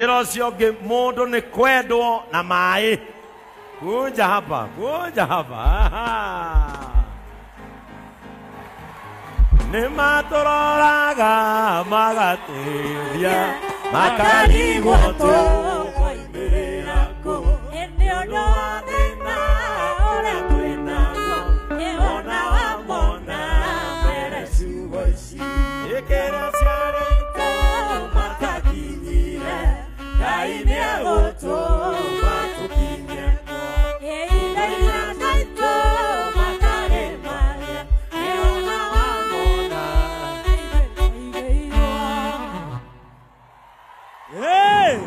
Irosioge modo ni kwedwo na mai. Kuja hapa, kuja hapa. Ni matororaga magateria makarigwo tu koimerako eneo wa thina ora kwinago eona wa mona mere suwoishi ekera ciare to matakinyire kaine oto matukinye eira naito makare maria eona wa mona. Hey!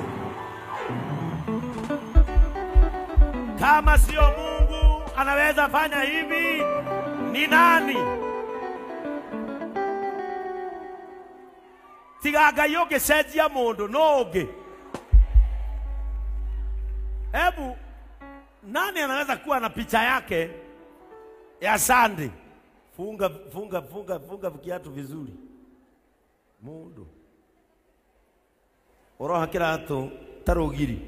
Kama sio Mungu anaweza fanya hivi, ni nani? Tigaga yoke sejia mundu noge. Hebu nani anaweza kuwa na picha yake ya Sunday? Funga viatu vizuri. Mundu. Oroha kiratu tarugiri.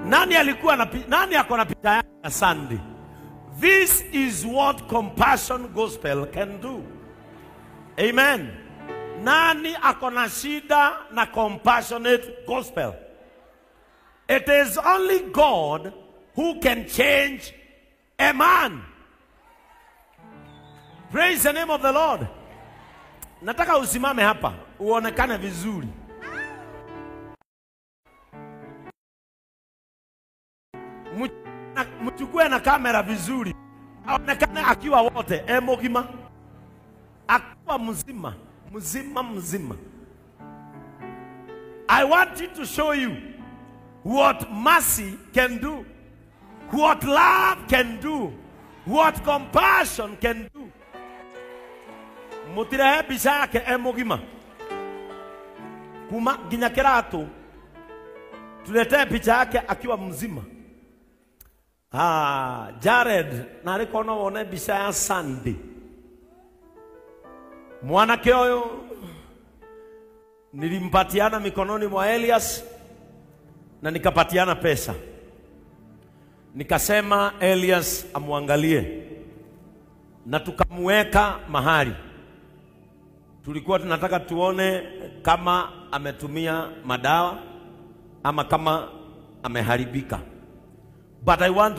Nani alikuwa na nani ako na picha yake ya Sunday? This is what compassion gospel can do. Amen. Nani ako na shida na compassionate gospel? It is only God who can change a man. Praise the name of the Lord. Nataka usimame hapa uonekane vizuri. Mchukue na kamera vizuri. Aonekane akiwa wote emogima. Akiwa mzima. I want you to show you what mercy can do, what love can do, what compassion can do. Mutirahe picha yake emogima. Kuma ginya kirato. Tuletee picha yake akiwa mzima. Jared na alikuwa wone picha ya Sunday. Mwanake huyo nilimpatiana mikononi mwa Elias na nikapatiana pesa. Nikasema Elias amuangalie na tukamweka mahali. Tulikuwa tunataka tuone kama ametumia madawa ama kama ameharibika. But I want to